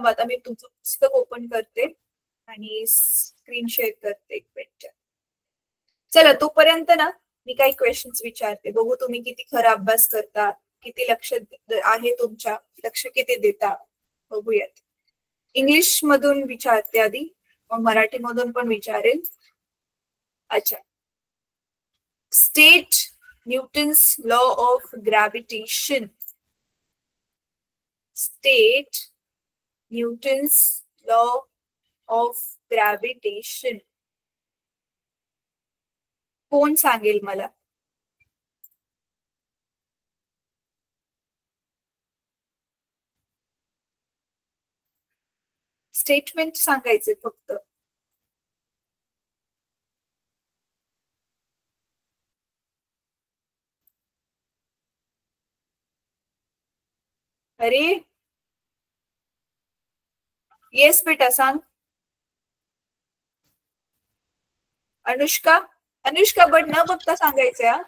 आता मी तुमचं पुस्तक ओपन करते आणि स्क्रीन शेअर करते एक मिनिट. चला तोपर्यंत ना मी काही क्वेश्चन्स विचारते, बघू तुम्ही किती खरा अभ्यास करता, किती लक्ष आहे तुमच्या, लक्ष किती देता बघूयात. इंग्लिश मधून विचारते आधी, मग मराठी मधून पण विचारेल. अच्छा, state Newton's law of gravitation. State Newton's law of gravitation. कोण सांगेल मला? स्टेटमेंट सांगायचे फक्त. अरे येस बेटा सांग. अनुष्का, अनुष्का बट न बघता सांगायचं हा.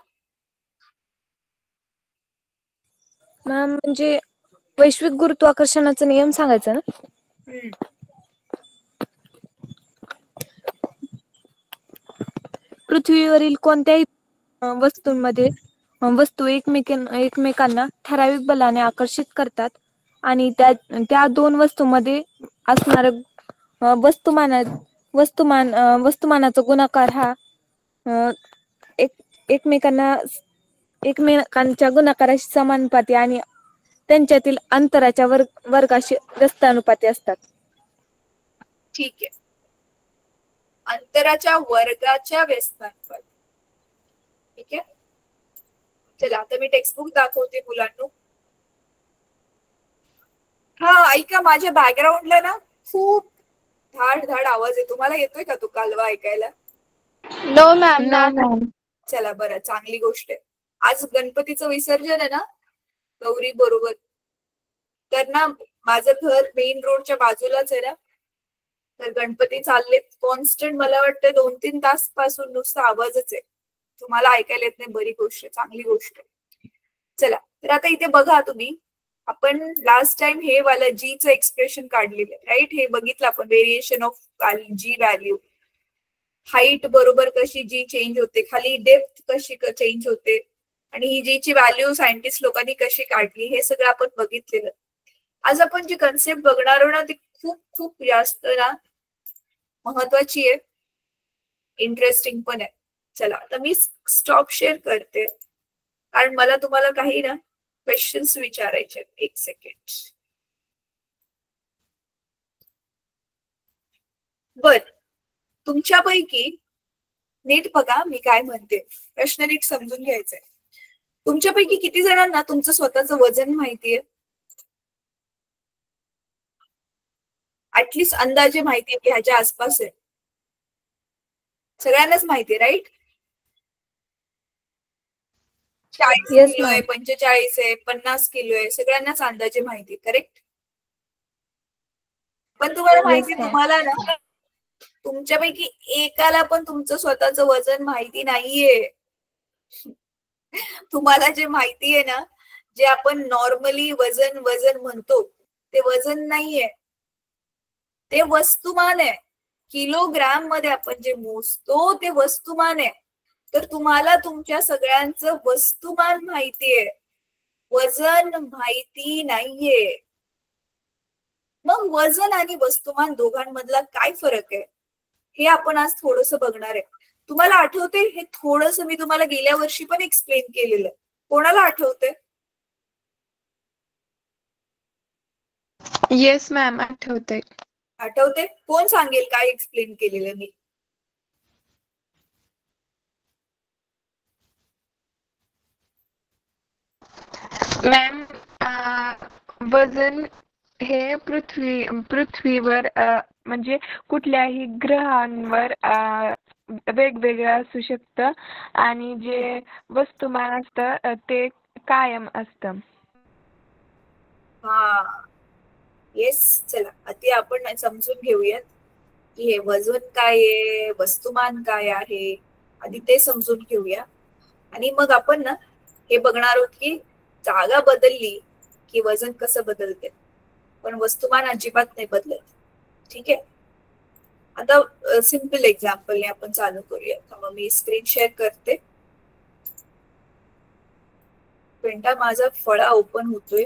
मॅम म्हणजे वैश्विक गुरुत्वाकर्षणाचा नियम सांगायचा ना. पृथ्वीवरील कोणत्याही वस्तूंमध्ये वस्तू एकमेकांना ठराविक बलाने आकर्षित करतात आणि त्या दोन वस्तूंमध्ये असणारा वस्तुमानाचा गुणाकार हा एकमेकांच्या गुणाकाराशी समानुपाती आणि त्यांच्यातील अंतराच्या वर्गाशी व्यस्तानुपाती असतात. ठीक आहे, अंतराच्या वर्गाच्या व्यस्तानुपाती. ठीक आहे, चला आता मी टेक्स्टबुक दाखवते मुलांना. हा ऐका, माझ्या बॅकग्राऊंडला ना खूप धाड धाड आवाज आहे, तुम्हाला येतोय का तो कालवा ऐकायला? No ma'am. चला बरं, चांगली गोष्ट आहे. आज गणपतीचं विसर्जन आहे ना गौरी बरोबर, तर ना माझं घर मेन रोडच्या बाजूलाच आहे ना, तर गणपती चालले कॉन्स्टंट, मला वाटतं 2-3 तास पासून नुसता आवाजच आहे, तुम्हाला ऐकायला येत नाही. बरी गोष्ट, चांगली गोष्ट. चला तर आता इथे बघा तुम्ही, आपण लास्ट टाइम हे वाला जी चं एक्सप्रेशन काढलेलं राईट, हे बघितलं आपण, variation of G value. Height बरोबर कशी जी चेंज होते, खाली डेप्थ कशी चेंज होते, आणि ही जी ची व्हॅल्यू सायंटिस्ट लोकांनी कशी काढली, हे सगळं आपण बघितलेलं. आज आपण जी कन्सेप्ट बघणार आहोत ना ती खूप खूप जास्त ना महत्वाची आहे, इंटरेस्टिंग पण आहे. चला आता मी स्टॉप शेअर करते, कारण मला तुम्हाला काही ना क्वेश्चन्स विचारायचे. एक सेकंड. बर, तुमच्यापैकी नीट बघा मी काय म्हणते, प्रश्न नीट समजून घ्यायचंय. तुमच्यापैकी किती जणांना तुमचं स्वतःचं वजन माहितीये? ऍटलिस्ट अंदाजे माहितीये की ह्याच्या आसपास आहे? सगळ्यांनाच माहितीये राईट? 40 किलो आहे, 45 आहे, 50 किलो आहे, सगळ्यांनाच अंदाजे माहिती, करेक्ट? पण तुम्हाला माहिती, तुम्हाला ना तुमच्यापैकी एकाला पण तुमचं स्वतःचं वजन माहिती नाहीये. तुम्हाला जे माहितीये ना, जे आपण नॉर्मली वजन म्हणतो, ते वजन नाहीये, ते वस्तुमान आहे. किलोग्राम मध्ये आपण जे मोजतो ते वस्तुमान आहे. तर तुम्हाला तुमच्या सगळ्यांचं वस्तुमान माहितीये, वजन माहिती नाहीये. मग वजन आणि वस्तुमान दोघांमधला काय फरक आहे हे आपण आज थोडंसं बघणार आहे. तुम्हाला आठवते, हे थोडंसं मी तुम्हाला गेल्या वर्षी पण एक्सप्लेन केलेलं, कोणाला आठवते? येस मॅम, आठवते. आठवते? कोण सांगेल काय एक्सप्लेन केलेलं मी? मॅम, वजन हे पृथ्वीवर म्हणजे कुठल्याही ग्रहांवर वेगवेगळं असू शकतं, आणि जे वस्तुमान असतं ते कायम असतं. हा येस, चला आता आपण समजून घेऊयात की हे वजन काय आहे, वस्तुमान काय आहे, आधी ते समजून घेऊया. आणि मग आपण ना हे बघणार आहोत की जागा बदलली की वजन कसं बदलते. पण वस्तुमान अजिबात नाही बदलत. ठीक आहे, आता सिंपल एक्झाम्पल आपण चालू करूया. मग मी स्क्रीन शेअर करते. पेंटा माझा फळा ओपन होतोय.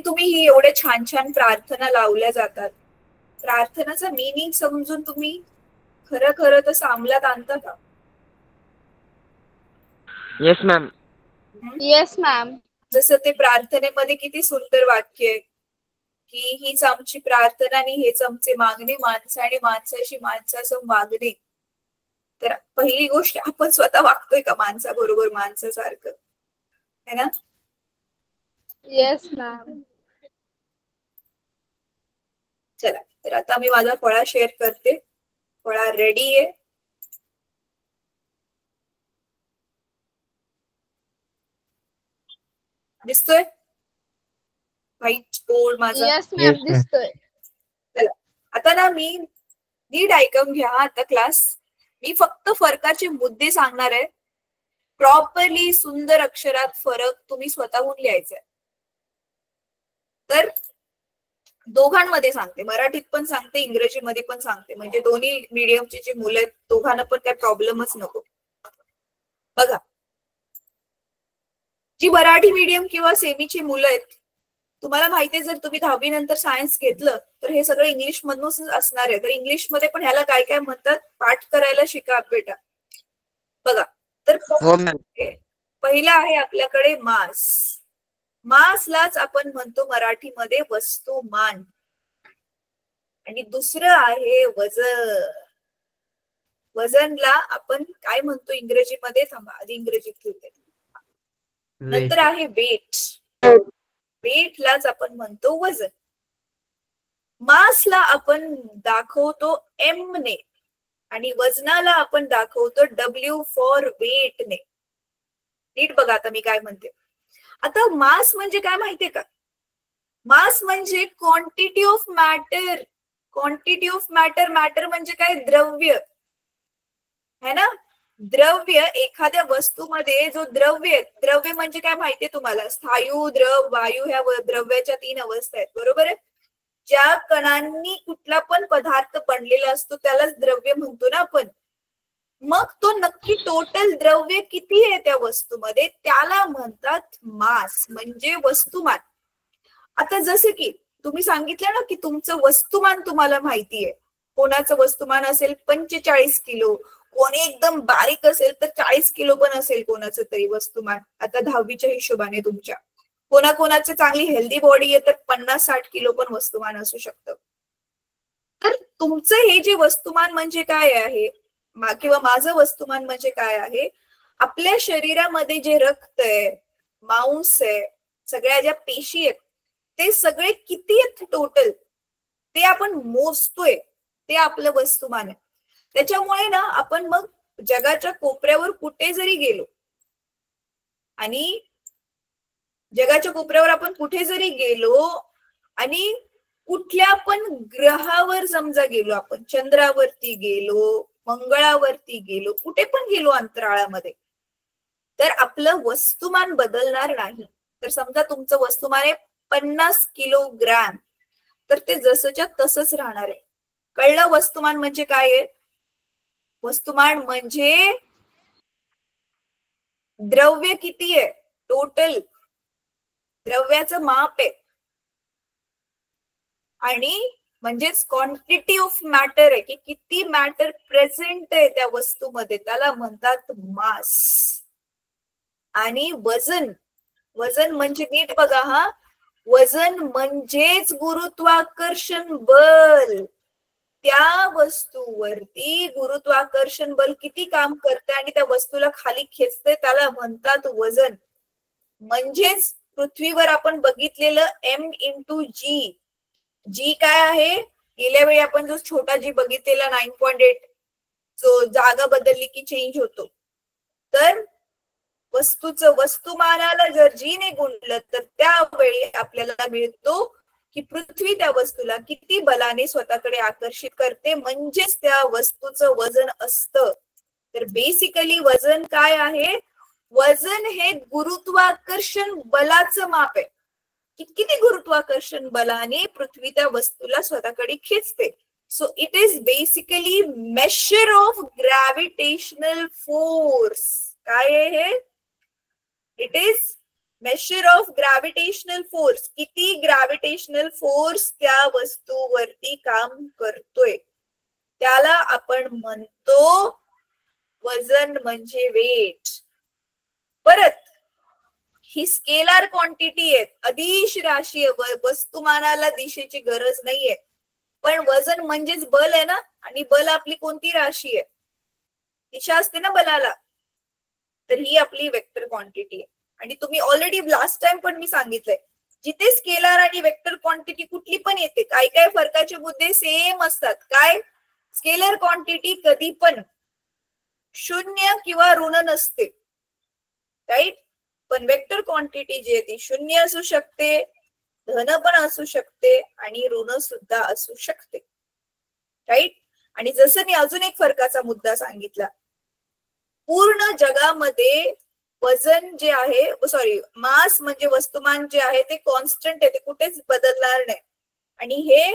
तुम्ही ही एवढे छान छान प्रार्थना लावल्या जातात, प्रार्थनाचा मीनिंग समजून तुम्ही खरं खरं तर अंमलात आणता का? Yes ma'am. Yes ma'am. जसं ते प्रार्थनेमध्ये किती सुंदर वाक्य आहे की हीच आमची प्रार्थना आणि हेच आमचे मागणे, माणसं आणि माणसाशी माणसाचं वागणे. तर पहिली गोष्ट, आपण स्वतः वागतोय का माणसाबरोबर माणसासारखं, है ना? Yes ma'am. चला, तर आता मी माझा फळा शेअर करते. फळा रेडी आहे. दिसतोय व्हाईट बोर्ड माझा? येस मॅम, दिसतोय. चला, आता ना मी नीट ऐकून घ्या आता क्लास. मी फक्त फरकाचे मुद्दे सांगणार आहे. प्रॉपरली सुंदर अक्षरात फरक तुम्ही स्वतःहून लिहायचा. तर दोघांमध्ये सांगते, मराठीत पण सांगते, इंग्रजीमध्ये पण सांगते, म्हणजे दोन्ही मीडियमची जी मुलं आहेत दोघांना पण काय प्रॉब्लेमच नको. बघा, जी मराठी मीडियम किंवा सेमीची मुलं आहेत, तुम्हाला माहितीये जर तुम्ही 10वी नंतर सायन्स घेतलं तर हे सगळं इंग्लिश मधूनच असणार आहे. तर इंग्लिश मध्ये पण ह्याला काय काय म्हणतात, पाठ करायला शिका बेटा. बघा, तर पहिला आहे आपल्याकडे मास. मासलाच आपण म्हणतो मराठीमध्ये वस्तुमान. आणि दुसरं आहे वजन. वजनला आपण काय म्हणतो इंग्रजीमध्ये? थांबा, आधी इंग्रजीत घेते. नंतर आहे वेट. वेटलाच आपण म्हणतो वजन. मासला आपण दाखवतो एम ने आणि वजनाला आपण दाखवतो W फॉर वेट ने. नीट बघा आता मी काय म्हणते. आता मास म्हणजे काय माहितीये का? मास म्हणजे quantity of matter. Quantity of matter. Matter म्हणजे काय? द्रव्य, है ना? द्रव्य एखाद्या वस्तूमध्ये जो द्रव्य, द्रव्य म्हणजे काय माहितीये तुम्हाला? स्थायू, द्रव, वायू ह्या द्रव्याच्या 3 अवस्था आहेत, बरोबर आहे? ज्या कणांनी कुठला पण पदार्थ बनलेला असतो त्यालाच द्रव्य म्हणतो ना आपण. मग तो नक्की टोटल द्रव्य किती आहे त्या वस्तूमध्ये त्याला म्हणतात मास, म्हणजे वस्तुमान. आता जसं की तुम्ही सांगितलं ना की तुमचं वस्तुमान तुम्हाला माहितीये. कोणाचं वस्तुमान असेल 45 किलो, कोणी एकदम बारीक असेल तर 40 किलो पण असेल कोणाचं तरी वस्तुमान. आता 10वीच्या हिशोबाने तुमच्या कोणाकोणाची चांगली हेल्दी बॉडी आहे तर 50-60 किलो पण वस्तुमान असू शकतं. तर तुमचं हे जे वस्तुमान म्हणजे काय आहे किंवा माझं वस्तुमान म्हणजे काय आहे? आपल्या शरीरामध्ये जे रक्त आहे, मांस आहे, सगळ्या ज्या पेशी आहेत ते सगळे किती आहेत टोटल ते आपण मोजतोय, ते आपलं वस्तुमान आहे. त्याच्यामुळे ना आपण मग जगाच्या कोपऱ्यावर कुठे जरी गेलो आणि जगाच्या कोपऱ्यावर आपण कुठे जरी गेलो आणि कुठल्या पण ग्रहावर समजा गेलो, आपण चंद्रावरती गेलो, मंगळावरती गेलो, कुठे पण गेलो अंतराळामध्ये, तर आपलं वस्तुमान बदलणार नाही. तर समजा तुमचं वस्तुमान आहे 50 किलोग्रॅम, तर ते जसंच्या तसंच राहणार आहे. कळलं वस्तुमान म्हणजे काय आहे? वस्तुमान म्हणजे द्रव्य किती आहे, टोटल द्रव्याचं माप आहे. आणि म्हणजेच क्वांटिटी ऑफ मॅटर आहे की किती मॅटर प्रेझेंट आहे त्या वस्तूमध्ये, त्याला म्हणतात मास. आणि वजन, वजन म्हणजे नीट बघा हा, वजन म्हणजेच गुरुत्वाकर्षण बल. त्या वस्तूवरती गुरुत्वाकर्षण बल किती काम करते आणि त्या वस्तूला खाली खेचते त्याला म्हणतात वजन. म्हणजेच पृथ्वीवर आपण बघितलेलं M/G. जी काय आहे? गेल्या वेळी आपण जो छोटा जी बघितलेला 9.8, जो जागा बदलली की चेंज होतो. तर वस्तूचं वस्तुमानाला जर जी ने गुणलं तर त्यावेळी आपल्याला मिळतो की पृथ्वी त्या वस्तूला किती बलाने स्वतःकडे आकर्षित करते, म्हणजेच त्या वस्तूचं वजन असतं. तर बेसिकली वजन काय आहे? वजन हे गुरुत्वाकर्षण बलाचं माप आहे. किती गुरुत्वाकर्षण बलाने पृथ्वी त्या वस्तूला स्वतःकडे खेचते. So it is basically measure of gravitational force. काय आहे हे? It is measure of gravitational force. किती ग्रॅव्हिटेशनल फोर्स त्या वस्तूवरती काम करतोय त्याला आपण म्हणतो वजन म्हणजे वेट. परत ही स्केलार क्वांटिटी आहे, अदिश राशी आहे, वस्तुमानाला दिशेची गरज नाहीये. पण वजन म्हणजेच बल आहे ना, आणि बल आपली कोणती राशी आहे? दिशा असते ना बलाला. तर ही आपली वेक्टर क्वांटिटी आहे. आणि तुम्ही ऑलरेडी लास्ट टाइम पण मी सांगितलंय, जिथे स्केलार आणि वेक्टर क्वांटिटी कुठली पण येते, काय काय फरकाचे मुद्दे सेम असतात. काय? स्केलर क्वांटिटी कधी पण शून्य किंवा ऋण नसते, राईट. पण वेक्टर क्वांटिटी जी आहे ती शून्य असू शकते, धन पण असू शकते आणि ऋण सुद्धा असू शकते, राईट. आणि जसं मी अजून एक फरकाचा मुद्दा सांगितला, पूर्ण जगामध्ये वजन जे आहे, सॉरी मास म्हणजे वस्तुमान जे आहे ते कॉन्स्टंट आहे, ते कुठेच बदलणार नाही. आणि हे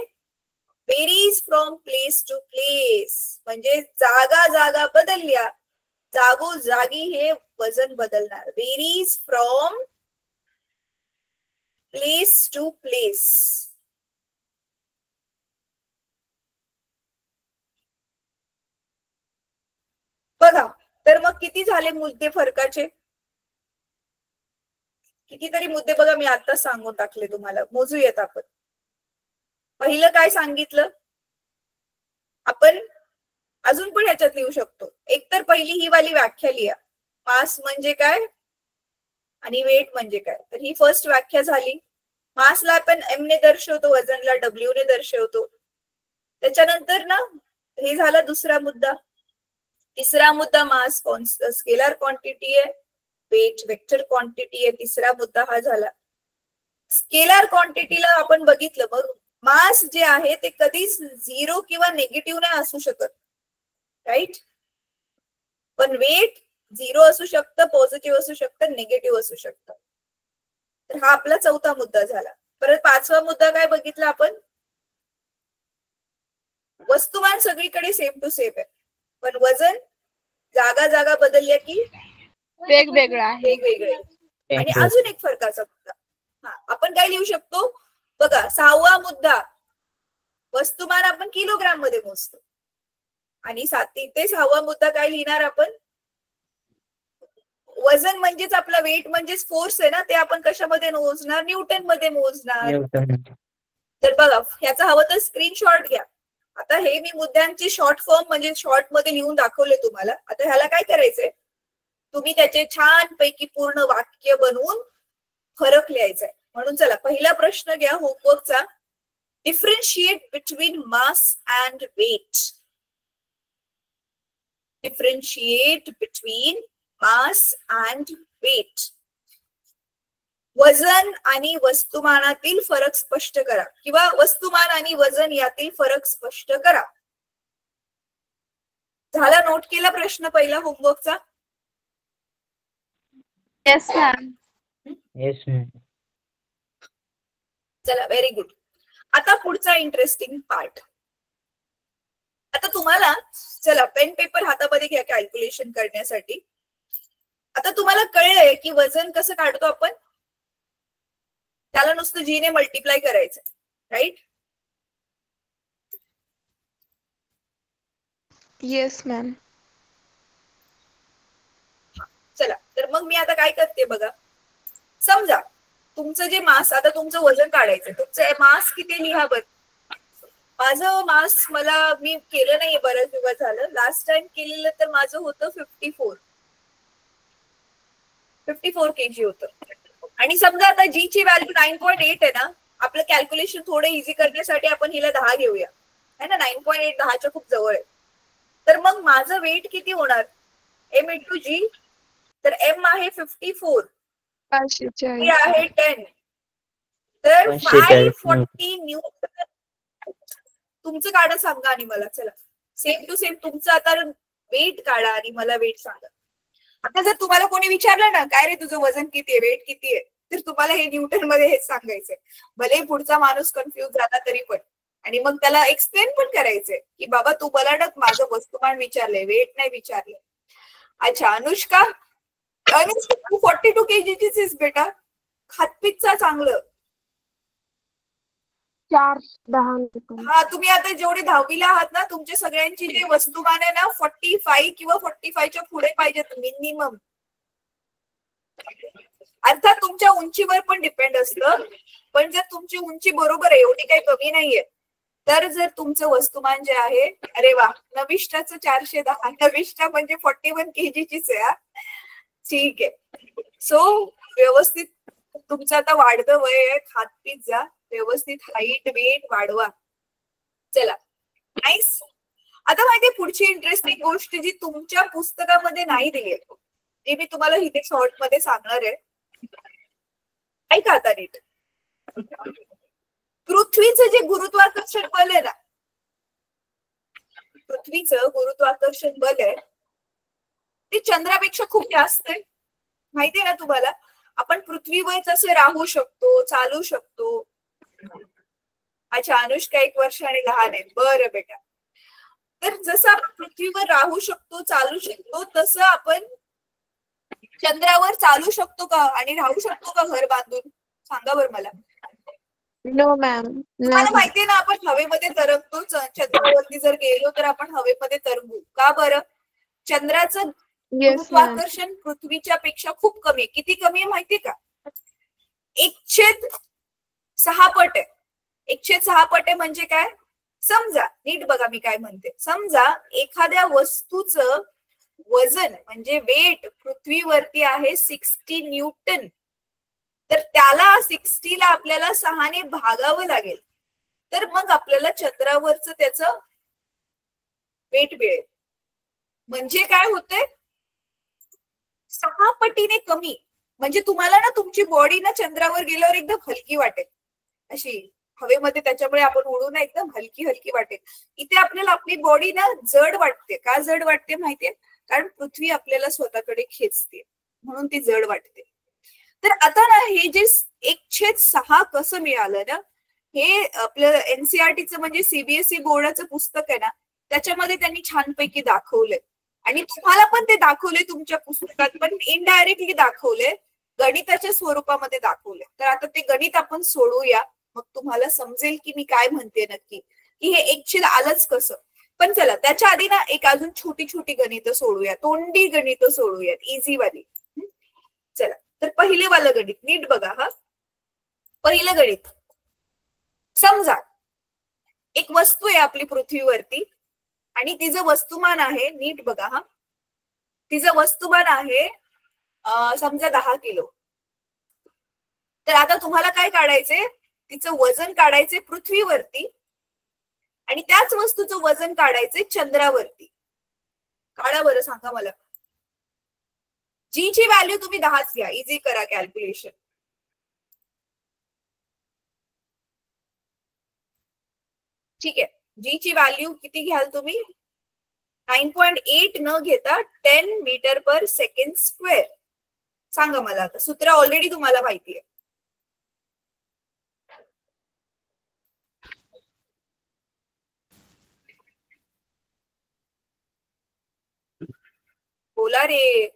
varies from place to place, म्हणजे जागा जागा बदलल्या, जागोजागी हे वजन बदलणार. Varies from place to place. बघा, तर मग किती झाले मुद्दे फरकाचे? कितीतरी मुद्दे बघा, मी आता सांगून टाकले तुम्हाला. मोजूयात आपण. पहिलं काय सांगितलं आपण, अजून पण ह्याच्यात लिहू शकतो. एकतर पहिली ही वाली व्याख्या लिहा, मास म्हणजे काय आणि वेट म्हणजे काय. तर ही फर्स्ट व्याख्या झाली. मासला आपण एम ने दर्शवतो, वजनला डब्ल्यू ने दर्शवतो. त्याच्यानंतर ना हे झाला दुसरा मुद्दा. तिसरा मुद्दा मास स्केलर क्वांटिटी आहे, वेट वेक्टर क्वांटिटी आहे. तिसरा मुद्दा हा झाला. स्केलर क्वांटिटीला आपण बघितलं, मग मास जे आहे ते कधीच झिरो किंवा निगेटिव्ह नाही असू शकत, राईट. पण वेट झिरो असू शकतं, पॉझिटिव्ह असू शकतं, निगेटिव्ह असू शकतं. तर हा आपला चौथा मुद्दा झाला. परत पाचवा मुद्दा काय बघितला आपण, वस्तुमान सगळीकडे सेम टू सेम आहे, पण वजन जागा जागा बदलल्या की वेगवेगळं आहे. वेगवेगळे. आणि अजून एक फरकाचा मुद्दा, हा आपण काय लिहू शकतो बघा. सहावा मुद्दा, वस्तुमान आपण किलोग्राम मध्ये मोजतो. आणि ते सहावा मुद्दा काय लिहिणार आपण, वजन म्हणजेच आपला वेट म्हणजेच फोर्स आहे ना, ते आपण कशामध्ये मोजणार? न्यूटन मध्ये मोजणार. तर बघा, ह्याचा हवं तर स्क्रीनशॉट घ्या. आता हे मी मुद्द्यांची शॉर्ट फॉर्म म्हणजे शॉर्ट मध्ये लिहून दाखवले तुम्हाला. आता ह्याला काय करायचंय, तुम्ही त्याचे छान पैकी पूर्ण वाक्य बनवून फरक लिहायचाय. म्हणून चला पहिला प्रश्न घ्या होमवर्कचा. Differentiate between mass and weight. Differentiate between mass and weight. वजन आणि वस्तुमानातील फरक स्पष्ट करा, किंवा वस्तुमान आणि वजन यातील फरक स्पष्ट करा. झाला? नोट केला प्रश्न पहिला होमवर्कचा? Yes ma'am. Yes ma'am. चला, व्हेरी गुड. आता पुढचा इंटरेस्टिंग पार्ट. आता तुम्हाला, चला पेन पेपर हातामध्ये घ्या कॅल्क्युलेशन करण्यासाठी. आता तुम्हाला कळलंय की वजन कसं काढतो आपण, त्याला नुसतं जी ने मल्टिप्लाय करायचं, राईट. Yes ma'am. चला, तर मग मी आता काय करते बघा. समजा तुमचं जे मास, आता तुमचं वजन काढायचं, तुमचं मास किती लिहा बर. माझं मास मी केलं नाही बऱ्याच दिवस झालं. लास्ट टाइम केलेलं तर माझं होतं 54 kg होतं. आणि समजा आता जी ची व्हॅल्यू 9.8 आहे ना, आपलं कॅल्क्युलेशन थोडं इझी करण्यासाठी आपण हिला 10 घेऊया, है ना. 9.8 10च्या खूप जवळ आहे. तर मग माझं वेट किती होणार, एम इंटू जी. तर एम आहे 54, जी आहे 10, तर 540 न्यूटन. तुमचं काढा सांगा आणि मला. चला सेम टू सेम तुमचं आता वेट काढा आणि मला वेट सांगा. आता जर तुम्हाला कोणी विचारलं ना काय रे तुझं वजन किती आहे, वेट किती आहे, तर तुम्हाला हे न्यूटन मध्ये हेच सांगायचंय. भले पुढचा माणूस कन्फ्युज झाला तरी पण. आणि मग त्याला एक्सप्लेन पण करायचंय की बाबा तू मला ना माझं वस्तुमान विचारलंय, वेट नाही विचारलंय. अच्छा अनुष्का, तू 42 kgचीच आहेस बेटा. खातपीतचा चांगलं. 4-10. हा तुम्ही आता जेवढे 10वीला आहात ना तुमच्या सगळ्यांची जे वस्तुमान आहे ना 45 किंवा 45च्या पुढे पाहिजेत मिनिमम. अर्थात तुमच्या उंचीवर पण डिपेंड असतं, पण जर तुमची उंची बरोबर आहे, एवढी काही कमी नाहीये, तर जर तुमचं वस्तुमान जे आहे, अरे वा नविष्ठाचं 410, नविष्ठा म्हणजे 41 kgचीच आहे. ठीक आहे. सो व्यवस्थित तुमचं आता वाढतं वय आहे, खात पीत जा, व्यवस्थित हाईट वेट वाढवा. चला नाईस. आता माहितीये पुढची इंटरेस्टिंग गोष्ट जी तुमच्या पुस्तकामध्ये नाही दिली आहे, ती मी तुम्हाला इथे शॉर्ट मध्ये सांगणार आहे. ऐका आता नीट. पृथ्वीचं जे गुरुत्वाकर्षण बल आहे ना, पृथ्वीचं गुरुत्वाकर्षण बल आहे ते चंद्रापेक्षा खूप जास्त आहे. माहितीये ना तुम्हाला. आपण पृथ्वीवर जसं राहू शकतो, चालू शकतो. अच्छा अनुष्का 1 वर्षाने लहान आहे. बरं बेटा. तर जसं आपण पृथ्वीवर राहू शकतो, चालू शकतो, तसं आपण चंद्रावर चालू शकतो का आणि राहू शकतो का घर बांधून? सांगा बरं मला. No ma'am. तुम्हाला माहितीये ना आपण हवेमध्ये तरंगतो. चंद्रावरती जर गेलो तर आपण हवेमध्ये तरंगू. का बरं? चंद्राचं गुरुत्वाकर्षण पृथ्वीच्या पेक्षा खूप कमी आहे. किती कमी आहे माहितीये का? 1/6 पट आहे. 1/6 पट आहे म्हणजे काय? समजा नीट बघा मी काय म्हणते. समजा एखाद्या वस्तूचं वजन म्हणजे वेट पृथ्वीवरती आहे 60 न्यूटन, तर त्याला 60 ला आपल्याला 6ने भागावं लागेल, तर मग आपल्याला चंद्रावरचं त्याचं वेट मिळेल. म्हणजे काय होतंय? 6 पटीने कमी. म्हणजे तुम्हाला ना तुमची बॉडी ना चंद्रावर गेल्यावर एकदम हलकी वाटेल, अशी हवेमध्ये, त्याच्यामुळे आपण उडू ना एकदम हलकी हलकी वाटेल. इथे आपल्याला आपली बॉडी ना जड वाटते. का जड वाटते माहितीये? कारण पृथ्वी आपल्याला स्वतःकडे खेचते म्हणून ती जड वाटते. तर आता ना हे जे 1/6 कसं मिळालं ना, हे आपलं एनसीईआरटीचं म्हणजे सीबीएसई बोर्डाचं पुस्तक आहे ना, त्याच्यामध्ये त्यांनी छानपैकी दाखवलंय. आणि तुम्हाला पण ते दाखवले तुमच्या पुस्तकात, पण इनडायरेक्टली दाखवले, गणिताच्या स्वरूपामध्ये दाखवले. तर आता ते गणित आपण सोडवूया, मग तुम्हाला समजेल की मी काय म्हणते नक्की, की हे 1/6 आलंच कसं. पण चला त्याच्या आधी ना एक अजून छोटी छोटी गणितं सोडूया, तोंडी गणितं सोडूयात, इझी वाली. चला तर पहिले वालं गणित नीट बघा. हा पहिलं गणित. समजा एक वस्तू आहे आपली पृथ्वीवरती आणि तिचं वस्तुमान आहे, नीट बघा हा, तिचं वस्तुमान आहे समजा 10 किलो. तर आता तुम्हाला काय काढायचंय? तिचं वजन काढायचंय पृथ्वीवरती आणि त्याच वस्तूचं वजन काढायचंय चंद्रावरती. काढा बरं, सांगा मला. जी ची व्हॅल्यू तुम्ही 10च घ्या, इझी करा कॅल्क्युलेशन. ठीक आहे. जी ची व्हॅल्यू किती घ्याल तुम्ही? 9.8 न घेता 10 मीटर पर सेकंड स्क्वेअर. सांगा मला आता. सूत्र ऑलरेडी तुम्हाला माहिती आहे. बोला रे.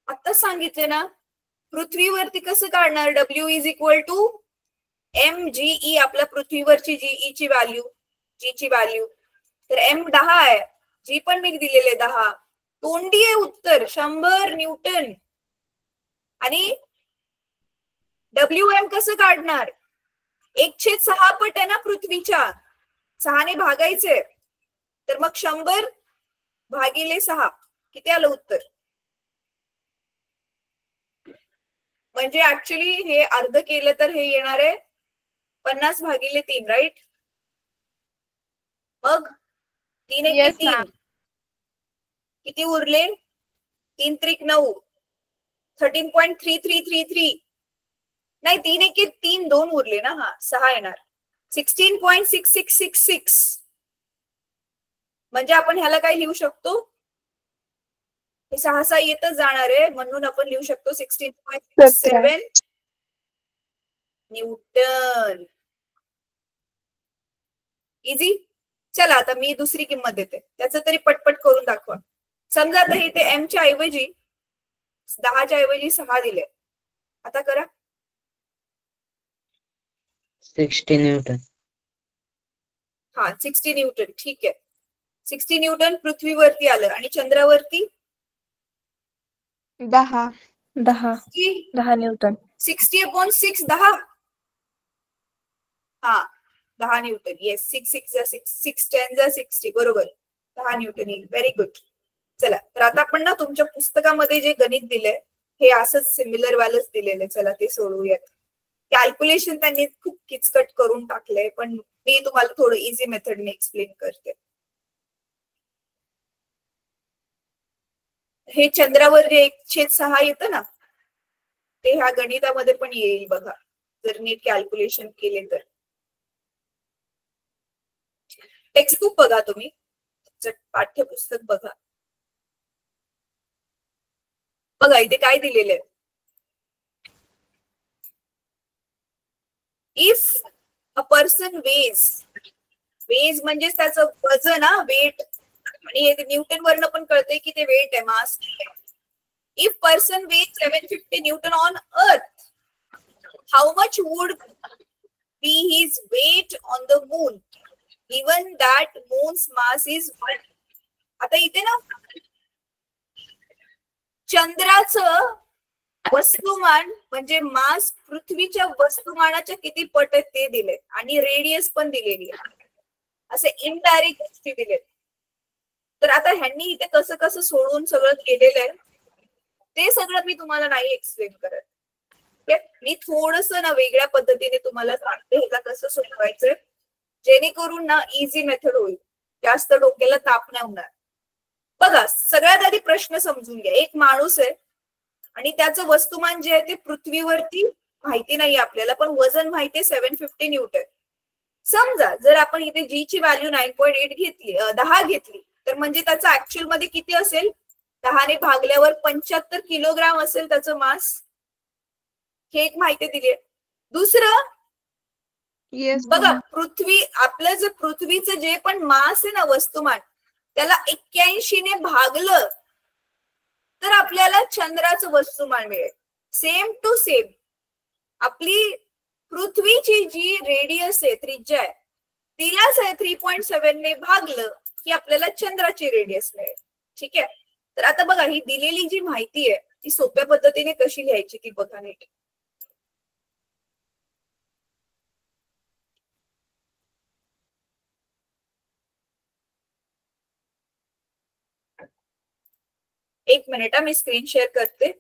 आत्ताच सांगितले ना. पृथ्वीवरती कसं काढणार? W = mge, आपल्या पृथ्वीवरची जीई ची व्हॅल्यू, जी ची व्हॅल्यू. तर m 10 आहे, जी पण मी दिलेले 10. तोंडी आहे उत्तर 100 न्यूटन. आणि WM कसं काढणार? 1/6 पट आहे ना पृथ्वीच्या, 6ने भागायचे, तर मग 100 भागिले 6 किती आलं उत्तर? म्हणजे ऍक्च्युली हे अर्ध केलं तर हे येणार आहे 50 भागिले 3, राईट? मग 3 1 3 किती उरले? 3 त्रिक 9, 13.3333. नाही 3 1 3 2 उरले ना. हा 6 येणार. 16.6666. म्हणजे आपण ह्याला काय लिहू शकतो, हे 6 येतच जाणार आहे, म्हणून आपण लिहू शकतो 16.7 न्यूटन. इझी. चला आता मी दुसरी किंमत देते, त्याचं तरी पटपट करून दाखवा. समजा आता इथे m च्या ऐवजी 10च्या ऐवजी 6 दिले, आता करा. 60 न्यूटन. हा 60 न्यूटन, ठीक आहे. 60 न्यूटन पृथ्वीवरती आलं आणि चंद्रावरती 10. 10 न्यूटन. 60/6 10. हा 10 न्यूटन. येस, 6 6 जा 6, 6 10 जा 60, बरोबर 10 न्यूटन येईल. Very good. चला तर आता आपण ना तुमच्या पुस्तकामध्ये जे गणित दिलंय हे असंच सिमिलर वालच दिलेलं. चला ते सोडवूयात. कॅल्क्युलेशन त्यांनी खूप किचकट करून टाकलंय, पण मी तुम्हाला थोडं इझी मेथडने एक्सप्लेन करते. हे चंद्रावर जे 1/6 येतं ना, ते ह्या गणितामध्ये पण येईल बघा, जर नीट कॅल्क्युलेशन केले तर. टेक्स्टबुक बघा तुम्ही, पाठ्यपुस्तक बघा. बघा इथे काय दिलेलं आहे. इफ अ पर्सन वेज म्हणजेच त्याचं वजन, वेट, आणि हे न्यूटन वरनं पण कळतंय की ते वेट आहे, mass. If person weighs 750 newton on earth, how much would be his weight on the moon given that moon's mass is 1. आता इथे ना चंद्राचं वस्तुमान म्हणजे मास पृथ्वीच्या वस्तुमानाच्या किती पट आहेत ते दिले, आणि रेडियस पण दिलेली आहे. असे इनडायरेक्ट गोष्टी दिलेत. तर आता ह्यांनी इथे कसं कसं सोडून सगळं केलेलं आहे ते सगळं मी तुम्हाला नाही एक्सप्लेन करत. मी थोडस ना वेगळ्या पद्धतीने तुम्हाला सांगते ह्याला कसं सोडवायचंय, जेणेकरून ना इझी मेथड होईल, जास्त डोक्याला ताप नाही होणार. बघा सगळ्यात आधी प्रश्न समजून घ्या. एक माणूस आहे आणि त्याचं वस्तुमान जे आहे ते पृथ्वीवरती माहिती नाही आपल्याला, पण वजन माहिती 750 न्यूटन. समजा जर आपण इथे जी ची व्हॅल्यू 9.8 घेतली, 10 घेतली, तर म्हणजे त्याचं ऍक्च्युअल मध्ये किती असेल, 10 ने भागल्यावर 75 किलोग्राम असेल त्याचं मास. हे एक माहिती दिली. दुसरं बघा, पृथ्वी आपलं जे पृथ्वीचं जे पण मास आहे ना वस्तुमान, त्याला 81 ने भागलं तर आपल्याला चंद्राचं वस्तुमान मिळेल. सेम टू सेम आपली पृथ्वीची जी रेडियस आहे, त्रिज्या आहे, तिलाच आहे 3.7 ने भागलं की आपल्याला चंद्राची रेडियस मिळेल. ठीक आहे. तर आता बघा ही दिलेली जी माहिती आहे ती सोप्या पद्धतीने कशी लिहायची ती बघा नीट. एक मिनिट, मी स्क्रीन शेअर करते.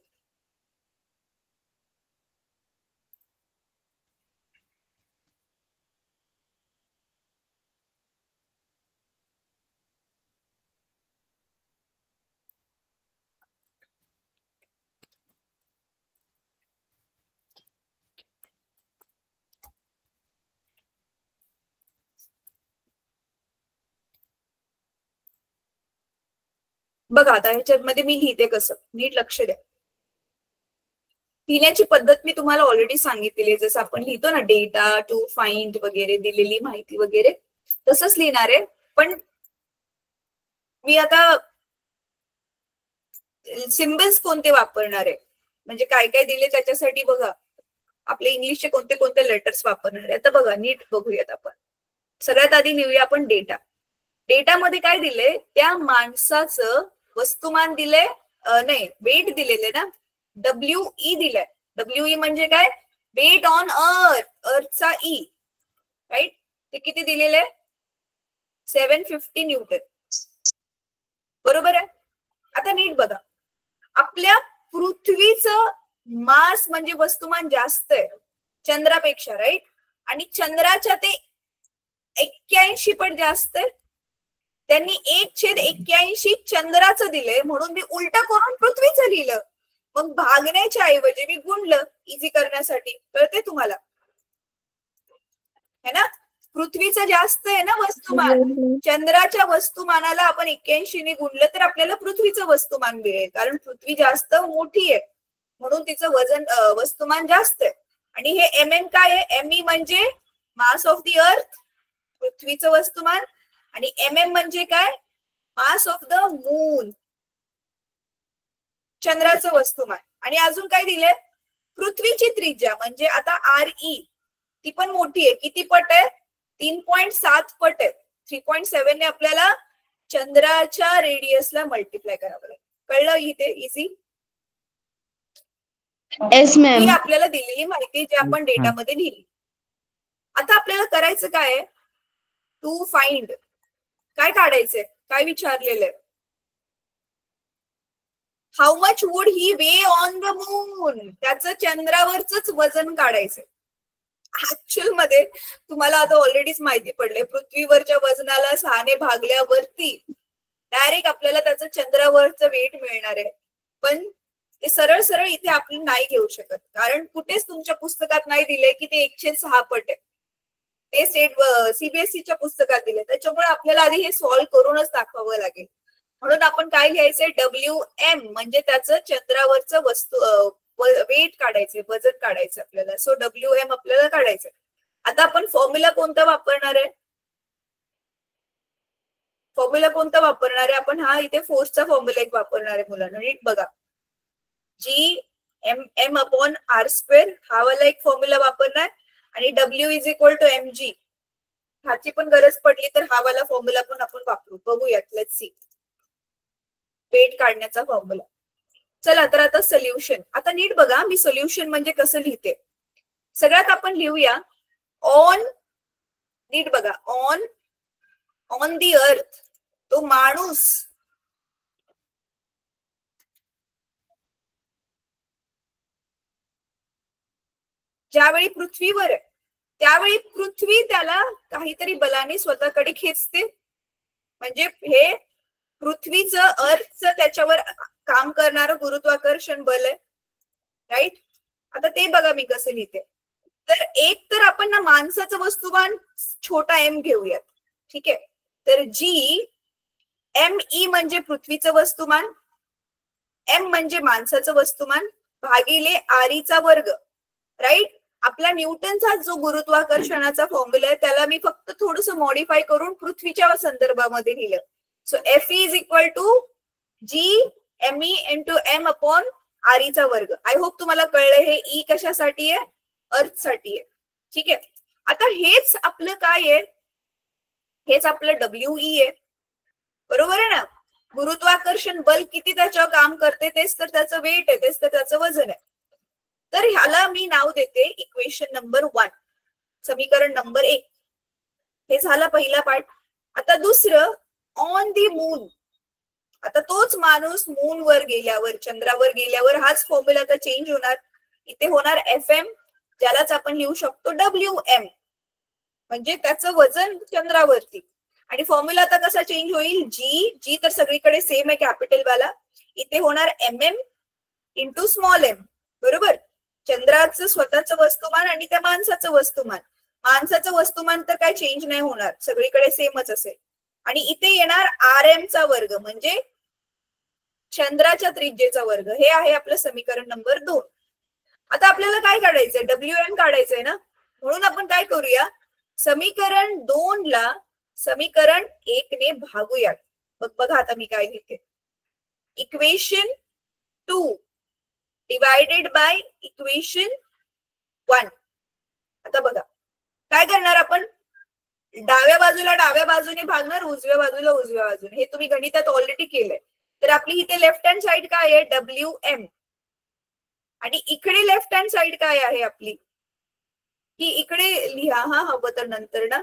बघा आता ह्याच्यामध्ये मी लिहिते कसं, नीट लक्ष द्या. लिहिण्याची पद्धत मी तुम्हाला ऑलरेडी सांगितलेली आहे. जसं आपण लिहितो ना डेटा टू फाइंड वगैरे, दिलेली माहिती वगैरे, तसंच लिहिणार आहे. पण मी आता सिम्बल्स कोणते वापरणार आहे, म्हणजे काय काय दिले त्याच्यासाठी बघा आपले इंग्लिशचे कोणते कोणते लेटर्स वापरणार आहे. आता बघा नीट बघूयात आपण. सगळ्यात आधी लिहूया आपण डेटा. डेटामध्ये काय दिले, त्या माणसाचं वस्तुमान दिले, नाही वेट दिलेले ना, WE दिलाय. WE म्हणजे काय, weight on earth, अर्थचा E, right. ते किती दिलेले, 750 न्यूटन, बरोबर आहे. आता नीट बघा, आपल्या पृथ्वीचं मास म्हणजे वस्तुमान जास्त आहे चंद्रापेक्षा, राईट. आणि चंद्राच्या ते 81 पट जास्त आहे. त्यांनी 1/81 चंद्राचं दिलंय, म्हणून मी उलट करून पृथ्वीचं लिहिलं. मग भागण्याच्या ऐवजी मी गुणलं इझी करण्यासाठी. कळते तुम्हाला, है ना. पृथ्वीचं जास्त आहे ना वस्तुमान. चंद्राच्या वस्तुमानाला आपण 81 ने गुणलं तर आपल्याला पृथ्वीचं वस्तुमान मिळेल, कारण पृथ्वी जास्त मोठी आहे म्हणून तिचं वजन वस्तुमान जास्त आहे. आणि हे MM काय आहे? ME म्हणजे मास ऑफ द अर्थ, पृथ्वीचं वस्तुमान, आणि MM म्हणजे काय? मास ऑफ द मून, चंद्राचं वस्तुमान. आणि अजून काय दिले? पृथ्वीची त्रिज्या म्हणजे आता RE ती पण मोठी आहे. किती पट आहे? 3.7 पट आहे. 3.7 ने आपल्याला चंद्राच्या रेडियसला मल्टिप्लाय करावं लागेल. कळलं इथे? इझी. Yes ma'am. ही आपल्याला दिलेली माहिती जी आपण डेटामध्ये लिहिली. आता आपल्याला करायचं काय? To find. काय काढायचंय? काय विचारलेलं आहे? How much would he weigh on the moon. त्याचं चंद्रावरच वजन काढायचंय. ऍक्च्युअल मध्ये तुम्हाला आता ऑलरेडीच माहिती पडले, पृथ्वीवरच्या वजनाला 6 ने भागल्यावरती डायरेक्ट आपल्याला त्याचं चंद्रावरचं वेट मिळणार आहे. पण ते सरळ सरळ इथे आपण नाही घेऊ शकत, कारण कुठेच तुमच्या पुस्तकात नाही दिले की ते 106 पट आहे. ते स्टेट CBSEच्या पुस्तकात दिले. त्याच्यामुळे आपल्याला आधी हे सॉल्व्ह करूनच दाखवावं लागेल. म्हणून आपण काय लिहायचंय? WM म्हणजे त्याचं चंद्रावरचं वेट काढायचे, वजन काढायचं आपल्याला. सो WM आपल्याला काढायचं. आता आपण फॉर्म्युला कोणता वापरणार आहे? फॉर्म्युला कोणता वापरणार आहे आपण? हा इथे फोर्सचा फॉर्म्युला एक वापरणार आहे मुलांना. नीट बघा. G(M)/r², हा वाला एक फॉर्म्युला वापरणार, आणि W = mg. ह्याची पण गरज पडली तर हा वाला फॉर्म्युला पण आपण वापरू. बघूयात. Let's see. वेट काढण्याचा फॉर्म्युला. चला तर आता सोल्युशन. आता नीट बघा मी सोल्युशन म्हणजे कसं लिहिते. सगळ्यात आपण लिहूया ऑन. नीट बघा. ऑन दी अर्थ, तो माणूस ज्यावेळी पृथ्वीवर आहे त्यावेळी पृथ्वी त्याला काहीतरी बलाने स्वतःकडे खेचते. म्हणजे हे पृथ्वीचं अर्थचं त्याच्यावर काम करणारं गुरुत्वाकर्षण बल आहे. राईट. आता ते बघा मी कसं लिहिते. तर एक तर आपण ना माणसाचं वस्तुमान छोटा m घेऊयात. ठीक आहे. तर GME म्हणजे पृथ्वीचं वस्तुमान, M म्हणजे माणसाचं वस्तुमान, भागिले RE चा वर्ग. राईट. आपला न्यूटनचा जो गुरुत्वाकर्षणाचा फॉर्म्युला आहे त्याला मी फक्त थोडंसं मॉडिफाय करून पृथ्वीच्या संदर्भामध्ये लिहिलं. सो Fe = GME × M/RE चा वर्ग. आय होप तुम्हाला कळलंय हे E कशासाठी आहे? अर्थ साठी आहे. ठीक आहे. आता हेच आपलं काय आहे? हेच आपलं WE आहे. बरोबर आहे ना? गुरुत्वाकर्षण बल किती त्याच्यावर काम करते तेच तर त्याचं वेट आहे, तेच तर त्याचं वजन आहे. तर ह्याला मी नाव देते इक्वेशन नंबर 1, समीकरण नंबर 1. हे झाला पहिला पार्ट. आता दुसरं ऑन दी मून. आता तोच माणूस मून वर गेल्यावर, चंद्रावर गेल्यावर हाच फॉर्म्युला आता चेंज होणार. इथे होणार FM, ज्यालाच आपण लिहू शकतो WM, म्हणजे त्याचं वजन चंद्रावरती. आणि फॉर्म्युला आता कसा चेंज होईल? G तर सगळीकडे सेम आहे कॅपिटल वाला. इथे होणार MM × स्मॉल m. बरोबर. चंद्राचं स्वतःचं वस्तुमान आणि त्या माणसाचं वस्तुमान. माणसाचं वस्तुमान तर काय चेंज नाही होणार, सगळीकडे सेमच असेल. आणि इथे येणार RM चा वर्ग म्हणजे चंद्राच्या त्रिज्येचा वर्ग. हे आहे आपलं समीकरण नंबर 2. आता आपल्याला काय काढायचंय? WM काढायचंय ना. म्हणून आपण काय करूया? समीकरण 2 ला समीकरण 1 ने भागूया. बघा आता मी काय लिहिते. Equation 2 divided by equation 1. आता बघा काय करणार आपण? डाव्या बाजूला डाव्या बाजूने भागणार, उजव्या बाजूला उजव्या बाजूने. हे तुम्ही गणितात ऑलरेडी केलंय. तर आपली इथे लेफ्ट हँड साइड काय आहे? WM. आणि इकडे लेफ्ट हँड साइड काय आहे आपली? ही इकडे लिहा हा हवं तर नंतर ना.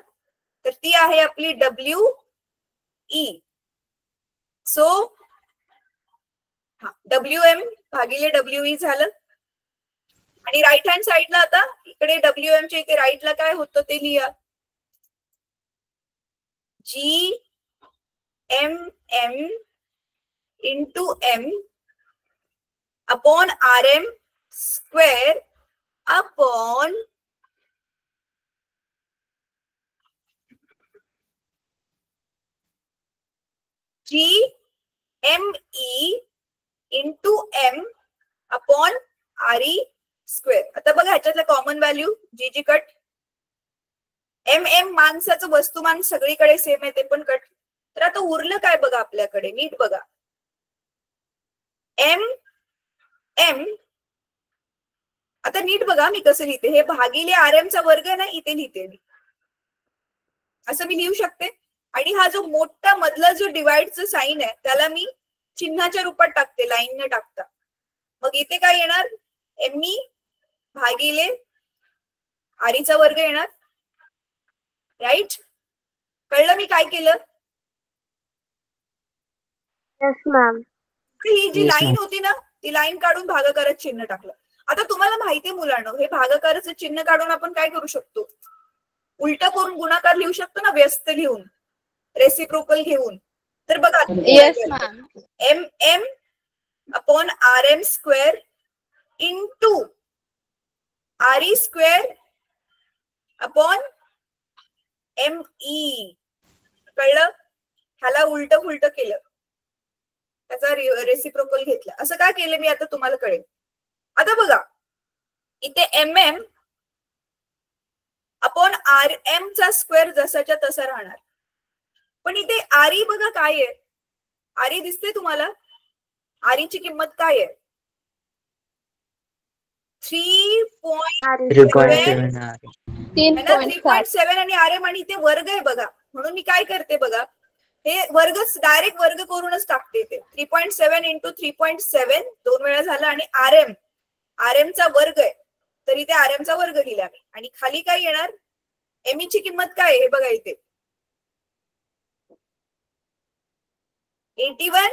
तर ती आहे आपली WE. सो WM भागिले WE झालं. आणि राईट हँड साइडला आता इकडे WM च्या इथे राईटला काय होतं ते लिहा. GMM × M / RM² / GME into M upon RE square. आता बघा ह्याच्यातलं कॉमन व्हॅल्यू जी कट. MM माणसाचं वस्तुमान सगळीकडे सेम आहे ते पण कट. तर आता उरलं काय बघा आपल्याकडे, नीट बघा. MM आता नीट बघा मी कसं लिहिते, हे भागिले RM चा वर्ग ना इथे लिहिते मी, असं मी लिहू शकते. आणि हा जो मोठा मधला जो डिवाइडचा साइन आहे त्याला मी चिन्हाच्या रूपात टाकते, लाईन न टाकता. मग इथे काय येणार, ME भागिले RE चा वर्ग येणार. राईट? कळलं मी काय केलं? Yes, ma'am. ही जी Yes, लाईन ma'am. होती ना ती लाईन काढून भागाकारात चिन्ह टाकलं. आता तुम्हाला माहितीये मुलांनो, हे भागाकाराचं चिन्ह काढून आपण काय करू शकतो, उलट करून गुणाकार लिहू शकतो ना, व्यस्त लिहून, रेसिप्रोकल घेऊन. तर बघा Yes, ma'am. MM upon RM square into RE square upon ME. कळलं? ह्याला उलट उलट केलं, त्याचा रेसिप्रोकल घेतला. असं का केलं मी आता तुम्हाला कळेल. आता बघा इथे MM अपॉन RM चा स्क्वेअर जसाच्या तसा राहणार. पण इथे RE बघा काय आहे, RE दिसते तुम्हाला, RE ची किंमत काय आहे, 3.7 3.7 आणि RM आणि इथे वर्ग आहे बघा. म्हणून मी काय करते बघा, हे वर्ग डायरेक्ट वर्ग करूनच टाकते. इथे 3.7 इंटू 3.7 2 वेळा झाला. आणि RM चा वर्ग आहे तर इथे RM चा वर्ग लिहिला मी. आणि खाली काय येणार, ME ची किंमत काय आहे हे बघा इथे 81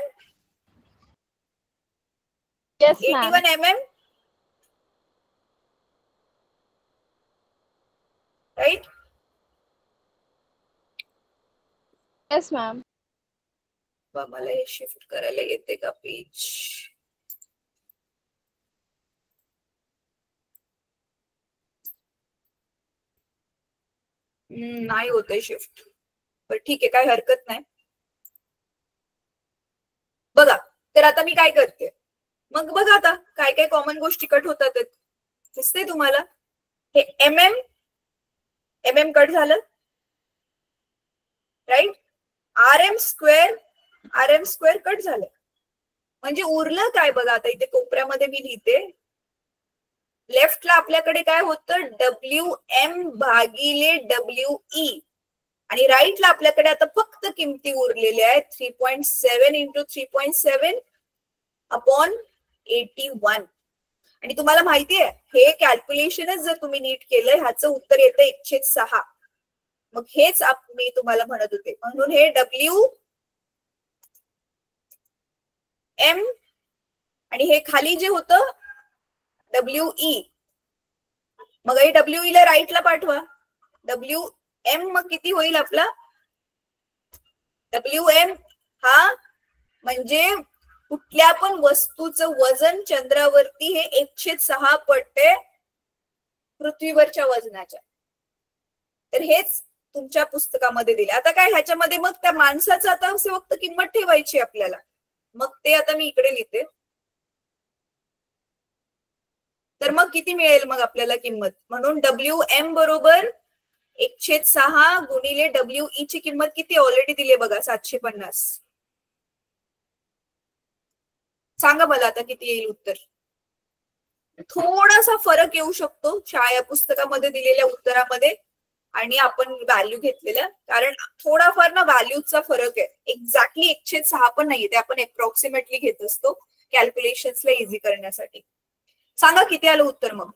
Yes, ma'am. 81 mm. Right? Yes, ma'am. मला हे शिफ्ट करायला येते का पेज? नाही होतंय शिफ्ट, पण ठीक आहे, काय हरकत नाही. बघा तर आता मी काय करते, मग बघा आता काय काय कॉमन गोष्टी कट होतात दिसते तुम्हाला. हे MM कट झालं. राईट? RM स्क्वेअर कट झालं. म्हणजे उरलं काय बघा, आता इथे कोपऱ्यामध्ये मी लिहिते, लेफ्टला आपल्याकडे काय होतं, WM भागिले WE. आणि राईटला आपल्याकडे आता फक्त किमती उरलेल्या आहेत 3.7 इंटू 3.7 अपॉन 81. आणि तुम्हाला माहितीये हे कॅल्क्युलेशनच जर तुम्ही नीट केलंय ह्याचं उत्तर येतं 106. मग हेच मी तुम्हाला म्हणत होते. म्हणून हे WM आणि हे खाली जे होतं WE, मग हे WE ला राईटला पाठवा. WM मग किती होईल आपला, WM हा म्हणजे कुठल्या पण वस्तूचं वजन चंद्रावरती हे 106 पट आहे पृथ्वीवरच्या वजनाच्या. तर हेच तुमच्या पुस्तकामध्ये दिले. आता काय ह्याच्यामध्ये मग त्या माणसाचं आता फक्त किंमत ठेवायची आपल्याला, मग ते आता मी इकडे लिहिते. तर मग किती मिळेल मग आपल्याला किंमत, म्हणून WM बरोबर 106 गुणिले WE ची किंमत किती ऑलरेडी दिली बघा 750. सांगा मला आता किती येईल उत्तर. थोडासा फरक येऊ शकतो छाया पुस्तकामध्ये दिलेल्या उत्तरामध्ये आणि आपण व्हॅल्यू घेतलेल्या, कारण थोडाफार ना व्हॅल्यूचा फरक आहे. एक्झॅक्टली 106 पण नाहीये, ते आपण अप्रॉक्सिमेटली घेत असतो कॅल्क्युलेशन्सला इझी करण्यासाठी. सांगा किती आलं उत्तर मग.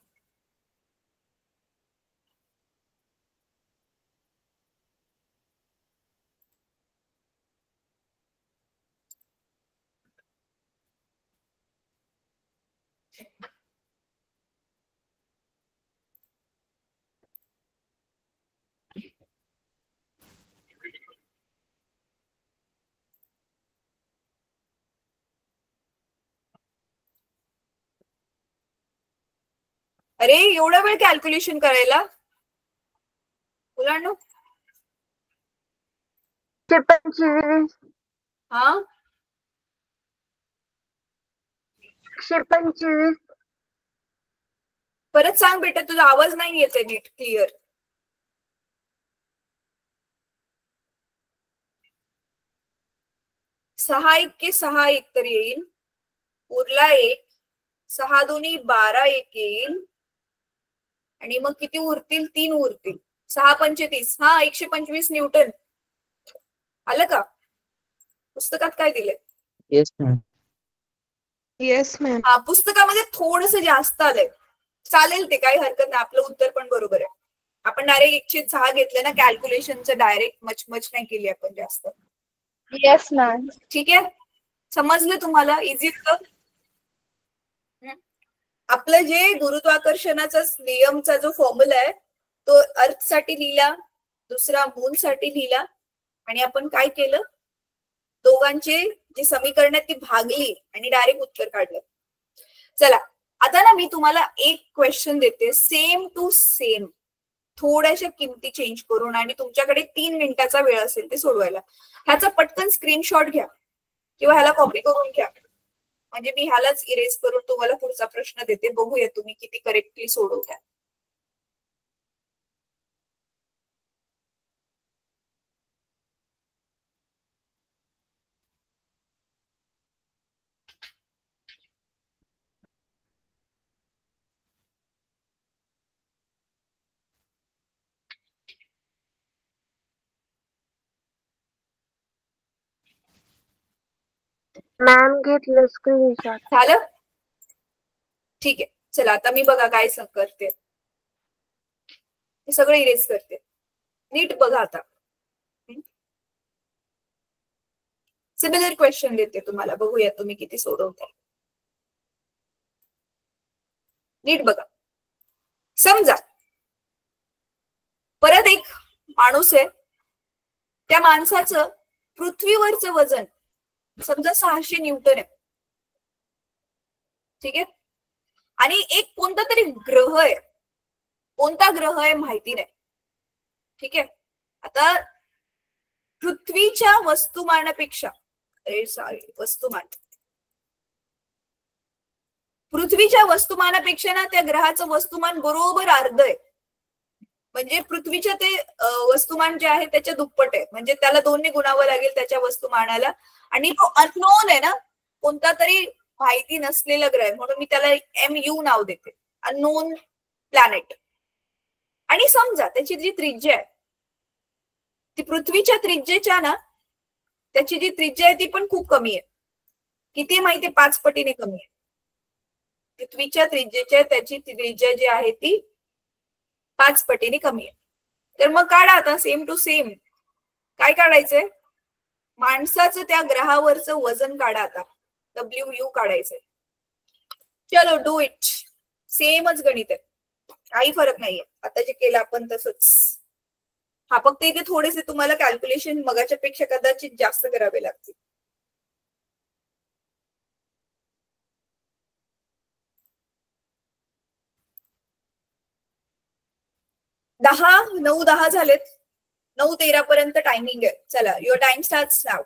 अरे एवढा वेळ कॅल्क्युलेशन करायला मुलांनो. Chip and cheese. हा 125. परत सांग बेटा, तुझा आवाज नाही येते नीट क्लिअर. सहा एक्के 6 एक तर येईल, उरला एक, 6 दोन्ही 12 एक येईल, आणि मग किती उरतील? 3 उरतील. 6 पंचे 30. हा 125 न्यूटन. आलं का? पुस्तकात काय दिलंय? Yes ma'am. Yes, ma'am. हा पुस्तकामध्ये थोडस जास्त आलंय. चालेल, ते काही हरकत नाही, आपलं उत्तर पण बरोबर आहे. आपण डायरेक्ट 106 घेतलं ना, कॅल्क्युलेशनचं डायरेक्ट मचमच नाही केली आपण जास्त. Yes, ma'am. ठीक आहे, समजलं तुम्हाला? इझी होतं. आपलं जे गुरुत्वाकर्षणाचा नियमचा जो फॉर्म्युला आहे तो अर्थ साठी लिहिला, दुसरा मून साठी लिहिला, आणि आपण काय केलं, दोघांचे जी समीकरण ती भागली आणि डायरेक्ट उत्तर काढलं. चला, आता ना मी तुम्हाला एक क्वेश्चन देते, सेम टू सेम, थोड्याशा किमती चेंज करून, आणि तुमच्याकडे 3 मिनिटाचा वेळ असेल ते सोडवायला. ह्याचा पटकन स्क्रीनशॉट घ्या किंवा ह्याला कॉपी करून घ्या, म्हणजे मी ह्यालाच इरेज करून तुम्हाला पुढचा प्रश्न देते. बघूया तुम्ही किती करेक्टली सोडवता. मॅम घेतलं स्क्रीनशॉट. झालं? ठीक आहे, चला आता मी बघा काय करते, हे सगळं इरेज करते. नीट बघा आता. सिमिलर क्वेश्चन देते तुम्हाला, बघूया तुम्ही किती सोडवताय. नीट बघा. समजा परत एक माणूस आहे, त्या माणसाचं पृथ्वीवरचं वजन समजा 600 न्यूटन आहे. ठीक आहे, आणि एक कोणता तरी ग्रह आहे, कोणता ग्रह आहे माहिती नाही. ठीक आहे, आता पृथ्वीच्या वस्तुमानापेक्षा, पृथ्वीच्या वस्तुमानापेक्षा ना त्या ग्रहाचं वस्तुमान बरोबर अर्ध आहे. म्हणजे पृथ्वीच्या ते वस्तुमान जे आहे त्याच्या दुप्पट आहे, म्हणजे त्याला 2 ने गुणावं लागेल त्याच्या वस्तुमानाला. आणि तो अननोन आहे ना, कोणता तरी माहिती नसलेला ग्रह, म्हणून मी त्याला MU नाव देते, अननोन प्लॅनेट. आणि समजा त्याची जी त्रिज्या आहे ती पृथ्वीच्या त्रिज्येच्या ना, त्याची जी त्रिज्या आहे ती पण खूप कमी आहे. किती माहिती? 5 पटीने कमी आहे. पृथ्वीच्या त्रिज्येच्या त्याची त्रिज्या जी आहे ती 5 पटीने कमी आहे. तर मग काढा आता सेम टू सेम. काय काढायचंय? माणसाचं त्या ग्रहावरचं वजन काढा आता, WU काढायचंय. चलो डू इट. सेमच गणित आहे, काही फरक नाहीये, आता जे केलं आपण तसंच. हा फक्त इथे थोडेसे तुम्हाला कॅल्क्युलेशन मगाच्या पेक्षा कदाचित जास्त करावे लागतील. 9:10 झालेत. 9:13 पर्यंत टायमिंग आहे. चला, your time starts now.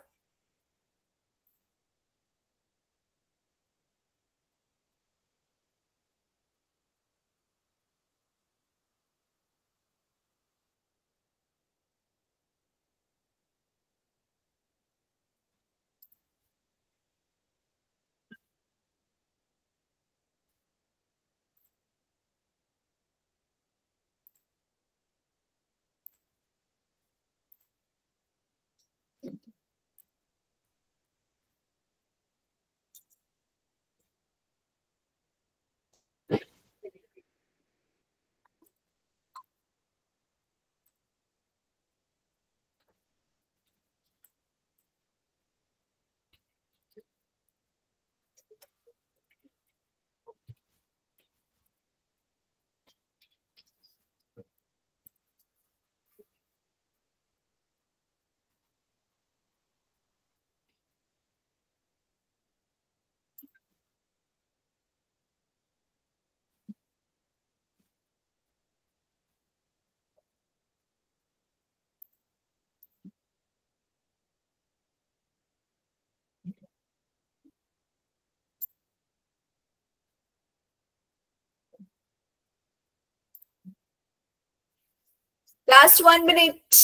Last 1 minute.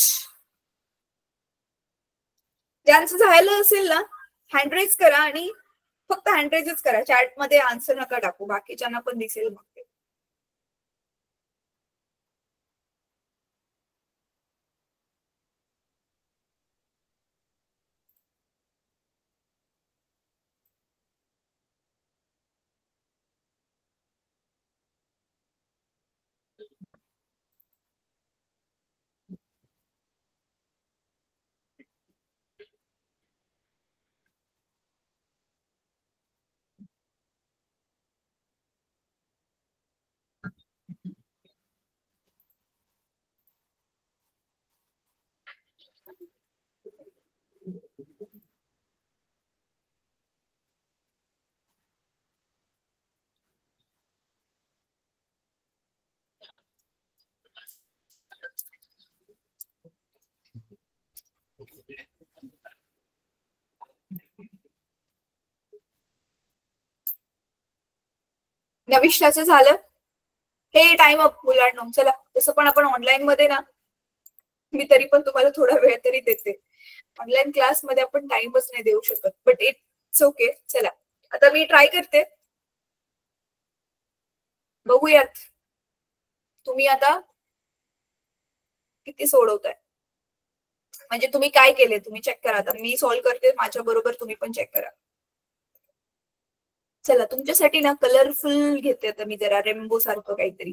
ज्यांचं झालं असेल ना हँडरेज करा आणि फक्त हँडरेजच करा. चॅट मध्ये आन्सर नका टाकू, बाकीच्यांना पण दिसेल मग ते. नविष्ठाचं झालं. हे टाइम अप मुलांनो. चला, तसं पण आपण ऑनलाईन मध्ये ना, मी तरी पण तुम्हाला थोडा वेळ तरी देते. ऑनलाईन क्लास मध्ये आपण टाइमच नाही देऊ शकत, बट इट्स ओके. चला आता मी ट्राय करते, बघूयात तुम्ही आता किती सोडवताय. म्हणजे तुम्ही काय केले तुम्ही चेक करा. आता मी सॉल्व्ह करते, माझ्या बरोबर तुम्ही पण चेक करा. चला तुमच्यासाठी ना कलरफुल घेते आता मी, जरा रेनबो सारखं काहीतरी.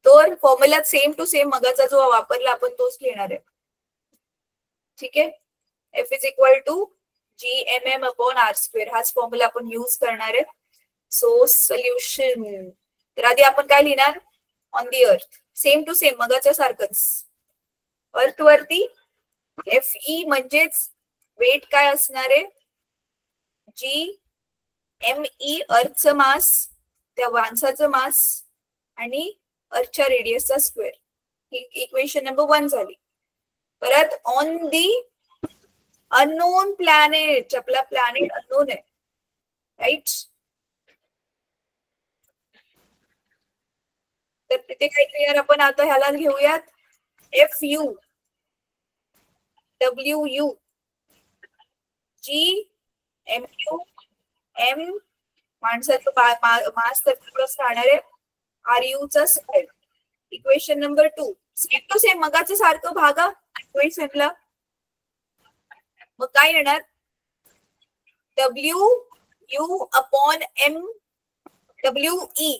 तर फॉर्म्युला सेम टू सेम मगाचा जो वापरला आपण तोच घेणार आहे. ठीक आहे. F is equal to GMM upon R², हाच फॉर्म्युला आपण यूज करणार आहे. सो सोल्युशन, तर आधी आपण काय लिहिणार, ऑन दी अर्थ, सेम टू सेम मगाच्या सारखंच. अर्थ वरती Fe म्हणजेच वेट काय असणार आहे, GME अर्थचं मास, त्या माणसाचं मास आणि अर्थच्या रेडियसचा स्क्वेअर. ही इक्वेशन नंबर 1 झाली. परत ऑन दी अननोन प्लॅनेट, आपला प्लॅनेट अननोन आहे, राईट. तर तिथे काय क्लिअर, आपण आता ह्याला घेऊयात FU, WU, GMU, M माणसाचं मास तर प्लस राहणार आहे, RU चा square. Equation number 2 same to same मगाचं सारखं भागा इक्वेशनला. मग काय येणार, WU upon M WE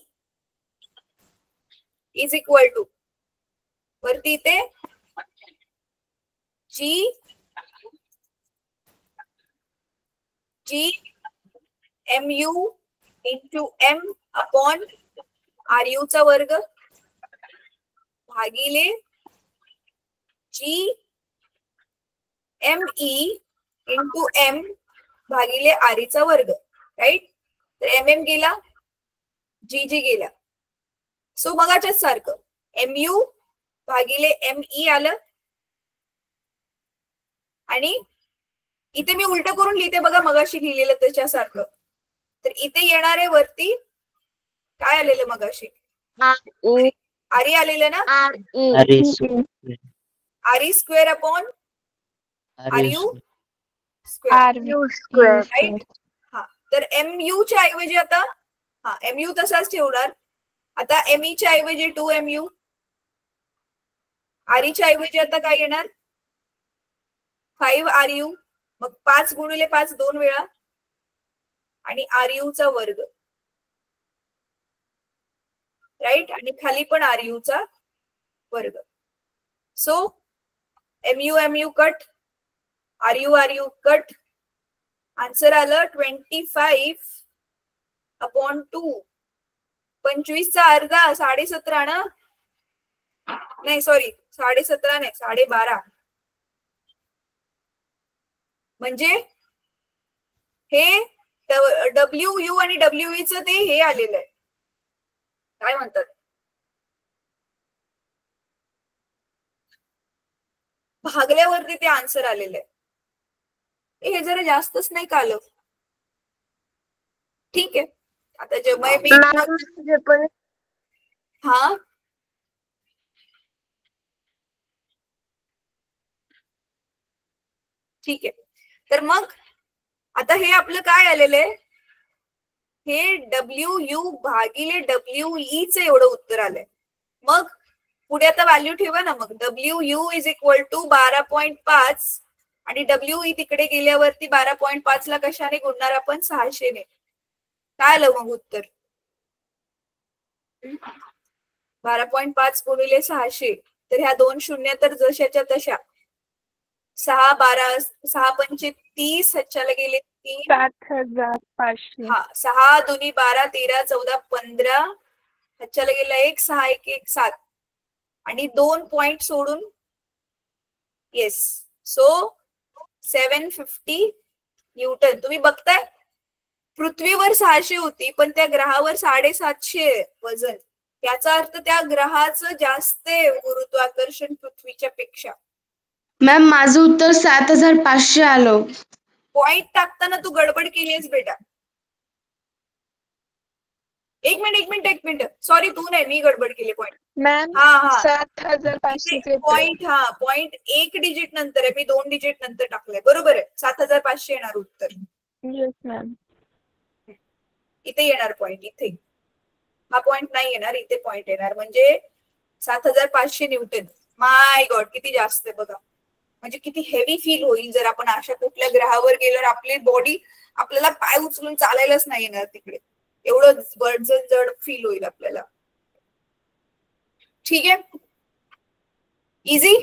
is equal to, वरती इथे GMU into M upon RU चा वर्ग भागिले GME इंटू M भागिले RE चा वर्ग, राईट. तर MM गेला, GG गेला. सो मगाच्याच सारखं MU भागिले ME आलं, आणि इथे मी उलट करून लिहिते बघा, मगाशी लिहिलेलं त्याच्यासारखं. तर इथे येणार आहे वरती काय आलेलं मगाशी, RE आलेलं ना, RE square upon RU square, right. हा, तर MU च्या ऐवजी आता, हा MU तसाच ठेवणार. आता ME च्या ऐवजी 2MU, RE च्या ऐवजी आता काय येणार 5RU, मग 5 गुणिले 5 2 वेळा, आणि RU चा वर्ग, राईट. आणि खाली पण RU चा वर्ग. So MU cut, RU cut, answer आलं 25 अपॉन 2. 25 चा अर्धा 17.5 ना, नाही सॉरी 17.5 नाही 12.5. म्हणजे हे WU आणि WE च ते हे आलेलं आहे, काय म्हणतात, भागल्यावरती ते आन्सर आलेलं आहे. हे जरा जास्तच नाही का आलं. ठीक आहे. आता जेव्हा मी, हा ठीक आहे. तर मग आता हे आपलं काय आलेलं आहे, हे WU भागिले WE चे एवढं उत्तर आलंय. मग पुढे आता व्हॅल्यू ठेवा ना. मग WU इज इक्वल टू 12.5 आणि WE तिकडे गेल्यावरती 12.5 ला कशाने गुणणार आपण, 600 ने. काय आलं मग उत्तर, 12.5 गुणिले 600. तर ह्या 2 शून्य तर जशाच्या तशा. 6 12 6 पंचे 30, ह्याच्याला गेले 3, 7,500. हा 6 दोन्ही 12 13 14 15, ह्याच्याला गेला 1 6 1 1 7 आणि 2 पॉइंट सोडून येस. So 750 Newton. तुम्ही बघताय पृथ्वीवर 600 होती पण त्या ग्रहावर 750 वजन. याचा अर्थ त्या ग्रहाचं जास्त आहे गुरुत्वाकर्षण पृथ्वीच्या पेक्षा. मॅम माझं उत्तर 7,500 आलं. पॉइंट टाकताना तू गडबड केलीस बेटा. एक मिनिट सॉरी, तू नाही, मी गडबड केली. पॉइंट मॅम हा 7,500 पॉइंट, हा पॉइंट 1 डिजिट नंतर आहे, मी 2 डिजिट नंतर टाकलंय. बरोबर आहे, 7,500 येणार उत्तर. Yes ma'am. इथे येणार पॉइंट, इथे हा पॉइंट नाही येणार, इथे पॉइंट येणार. म्हणजे 7,500 न्यूटन. माय गॉड, किती जास्त आहे बघा. म्हणजे किती हेवी फील होईल जर आपण अशा कुठल्या ग्रहावर गेल्यावर आपली बॉडी, आपल्याला पाय उचलून चालायलाच नाही येणार तिकडे. एवढं जड फील होईल आपल्याला. ठीक आहे, इझी.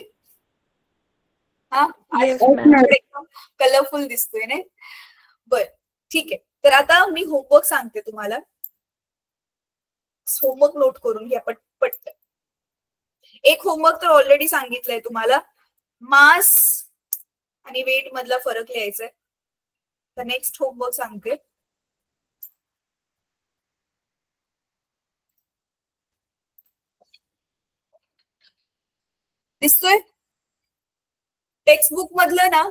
हा एकदम कलरफुल दिसतोय ना. बर ठीक आहे. तर आता मी होमवर्क सांगते तुम्हाला. होमवर्क नोट करून घ्या पटपट. एक होमवर्क तर ऑलरेडी सांगितलंय तुम्हाला, मास आणि वेट मधला फरक लिहायचा आहे. तर नेक्स्ट होमवर्क सांगते. दिसतोय टेक्स्टबुक मधलं ना.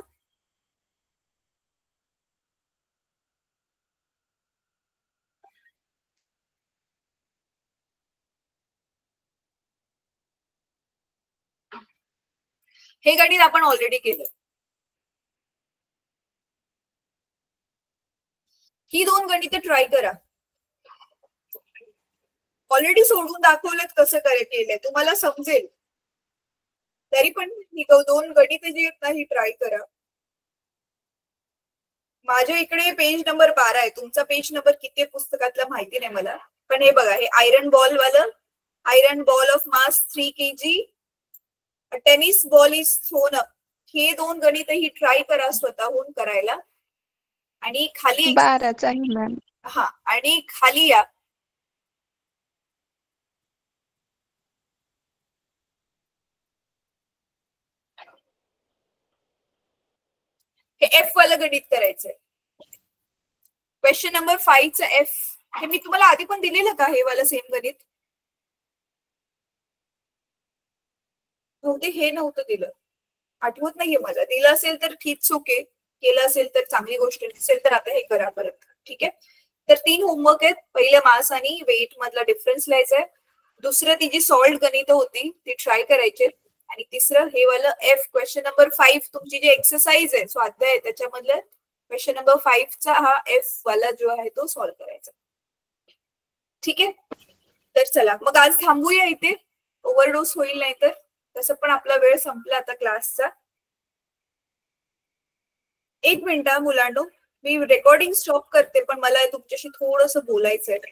हे गणित आपण ऑलरेडी केलं. ही 2 गणिते ट्राय करा. ऑलरेडी सोडून दाखवलं कसं केलंय, तुम्हाला समजेल. तरी पण ही 2 गणिते जी आहेत ना, ही ट्राय करा. माझ्या इकडे पेज नंबर 12 आहे. तुमचा पेज नंबर किती आहे पुस्तकातला माहिती नाही मला. पण हे बघा, हे आयरन बॉल वालं, iron ball of mass 3 kg, tennis ball is throne up. हे 2 गणित ही ट्राय करा स्वतःहून करायला. आणि खाली 12च आहे मॅम. हा, आणि खाली या. हे F वाला गणित करायचंय. क्वेश्चन नंबर 5 च F. हे मी तुम्हाला आधी पण दिलेलं का, हे वाला सेम गणित? बहुतेक हे नव्हतं दिलं, आठवत नाहीये मला. दिलं असेल तर ठीक, ओके. केलं असेल तर चांगली गोष्ट, नसेल तर आता हे करा परत. ठीक आहे. तर 3 होमवर्क आहेत. पहिलं मास आणि वेट मधला डिफरन्स लिहायचा आहे. दुसरं ती जी सॉल्ट गणित होती ती ट्राय करायची. आणि तिसरं हे वाला F. क्वेश्चन नंबर 5 तुमची जी एक्सरसाइज आहे, स्वाध्याय आहे, त्याच्यामधलं क्वेश्चन नंबर 5 चा हा F वाला जो आहे तो सॉल्व्ह करायचा. ठीक आहे. तर चला मग आज थांबूया इथे, ओव्हरडोस होईल नाही तर. तसं पण आपला वेळ संपला आता क्लासचा. 1 मिनिट मुलांनो, मी रेकॉर्डिंग स्टॉप करते, पण मला तुमच्याशी थोडंसं बोलायचं आहे.